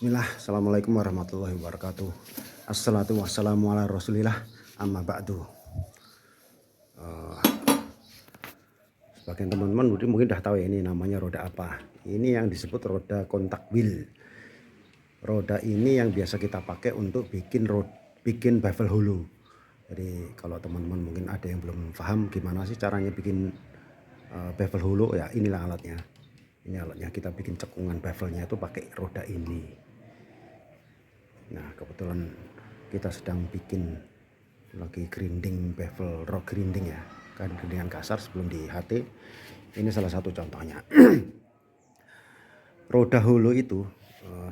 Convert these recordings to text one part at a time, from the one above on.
Bismillah, Assalamualaikum warahmatullahi wabarakatuh. Assalatu wassalamu ala rasulillah, amma ba'du. Sebagian teman-teman mungkin udah tahu ya, ini namanya roda apa. Ini yang disebut roda kontak wheel. Roda ini yang biasa kita pakai untuk bikin bevel hulu. Jadi kalau teman-teman mungkin ada yang belum paham gimana sih caranya bikin bevel hulu, ya inilah alatnya. Ini alatnya, kita bikin cekungan bevelnya itu pakai roda ini. Nah, kebetulan kita sedang bikin lagi grinding bevel, rock grinding ya, kan grindingan kasar sebelum di HT. Ini salah satu contohnya. Roda hulu itu,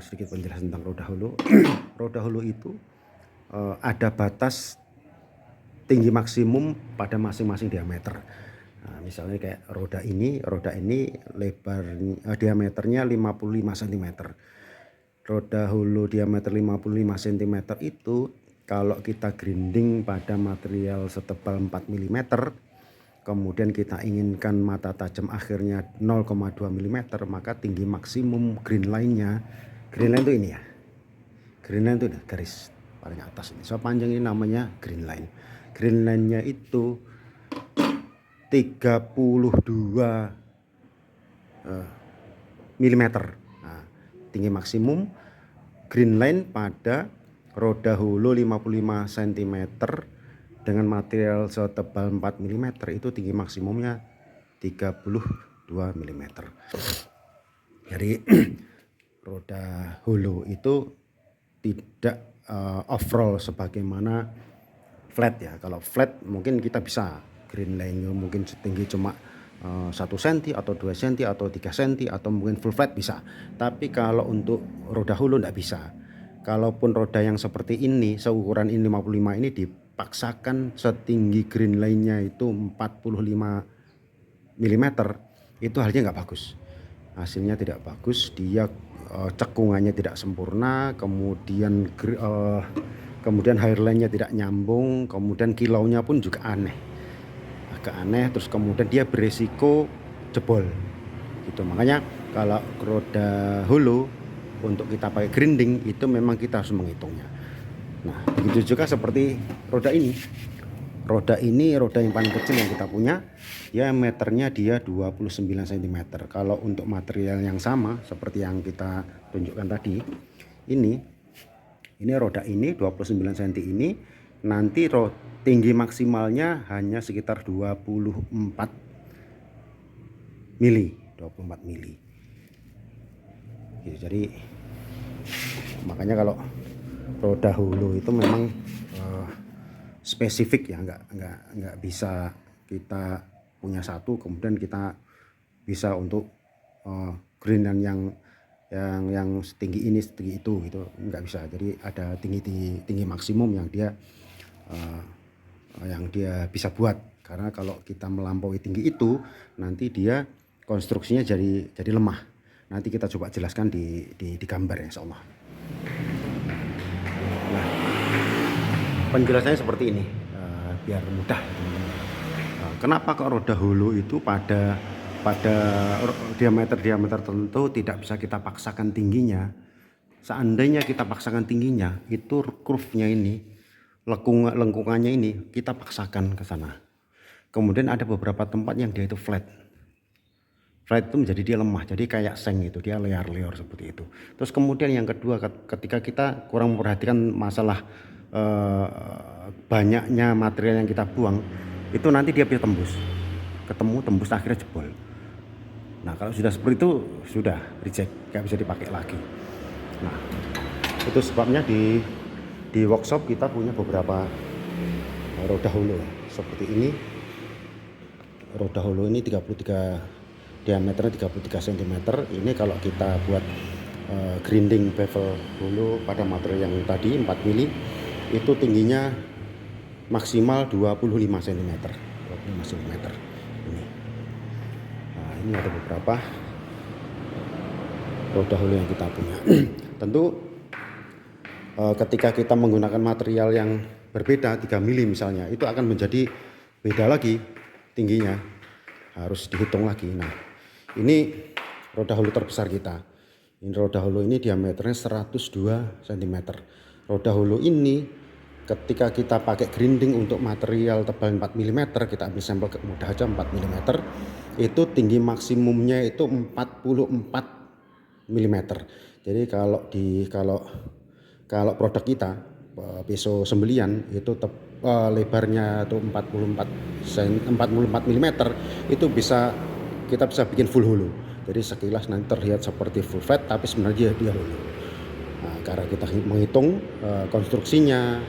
sedikit penjelasan tentang roda hulu. Roda hulu itu ada batas tinggi maksimum pada masing-masing diameter. Nah, misalnya kayak roda ini lebar diameternya 55 cm. Roda hulu diameter 55 cm itu kalau kita grinding pada material setebal 4 mm, kemudian kita inginkan mata tajam akhirnya 0,2 mm, maka tinggi maksimum green line-nya, green line itu ini ya, green line itu garis paling atas ini, so panjang ini namanya green line. Green line-nya itu 32 mm. Nah, tinggi maksimum green line pada roda hulu 55 cm dengan material setebal 4 mm itu tinggi maksimumnya 32 mm. Jadi roda hulu itu tidak off-roll sebagaimana flat ya. Kalau flat mungkin kita bisa green line-nya mungkin setinggi cuma 1 cm atau 2 cm atau 3 cm atau mungkin full flat bisa. Tapi kalau untuk roda hulu enggak bisa. Kalaupun roda yang seperti ini, seukuran ini 55 ini dipaksakan setinggi green line-nya itu 45 mm, itu hasilnya nggak bagus. Hasilnya tidak bagus, dia cekungannya tidak sempurna, kemudian hairline-nya tidak nyambung, kemudian kilaunya pun juga agak aneh, terus kemudian dia beresiko jebol gitu. Makanya kalau roda hulu untuk kita pakai grinding itu memang kita harus menghitungnya. Nah, begitu juga seperti roda ini. Roda yang paling kecil yang kita punya, diameternya dia 29 cm. Kalau untuk material yang sama seperti yang kita tunjukkan tadi, ini roda ini 29 cm ini nanti tinggi maksimalnya hanya sekitar 24 mili. Gitu. Jadi makanya kalau roda hulu itu memang spesifik ya, nggak bisa kita punya satu kemudian kita bisa untuk grinding yang setinggi ini setinggi itu gitu, nggak bisa. Jadi ada tinggi maksimum yang dia bisa buat, karena kalau kita melampaui tinggi itu nanti dia konstruksinya jadi lemah. Nanti kita coba jelaskan di gambar ya, insya Allah. Nah, penjelasannya seperti ini biar mudah. Kenapa kok roda hulu itu pada diameter tertentu tidak bisa kita paksakan tingginya? Seandainya kita paksakan tingginya, itu curve-nya ini, lengkungannya ini kita paksakan ke sana. Kemudian ada beberapa tempat yang dia itu flat itu menjadi dia lemah, jadi kayak seng itu, dia leor seperti itu. Terus kemudian yang kedua, ketika kita kurang memperhatikan masalah banyaknya material yang kita buang, itu nanti dia bisa tembus akhirnya jebol. Nah, kalau sudah seperti itu sudah reject, nggak bisa dipakai lagi. Nah, itu sebabnya di workshop kita punya beberapa roda hulu seperti ini. Roda hulu ini diameternya 33 cm. Ini kalau kita buat grinding bevel hulu pada material yang tadi 4 mili, itu tingginya maksimal 25 cm. Ini. Nah, ini ada beberapa roda hulu yang kita punya. Tentu ketika kita menggunakan material yang berbeda 3 mili misalnya, itu akan menjadi beda lagi tingginya, harus dihitung lagi. Nah, ini roda hulu terbesar kita. Ini roda holo ini diameternya 102 cm. Roda holo ini ketika kita pakai grinding untuk material tebal 4 mm, kita ambil sampel mudah aja 4 mm, itu tinggi maksimumnya itu 44 mm. Jadi kalau produk kita pisau sembelian itu lebarnya itu 44 mm, itu kita bisa bikin full holo. Jadi sekilas nanti terlihat seperti full flat tapi sebenarnya dia holo. Nah, karena kita menghitung konstruksinya,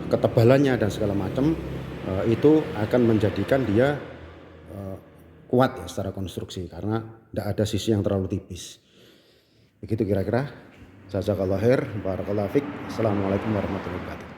ketebalannya dan segala macam, itu akan menjadikan dia kuat ya secara konstruksi karena tidak ada sisi yang terlalu tipis. Begitu kira-kira. Jazakallahu khair, barakallahu fiik. Assalamualaikum warahmatullahi wabarakatuh.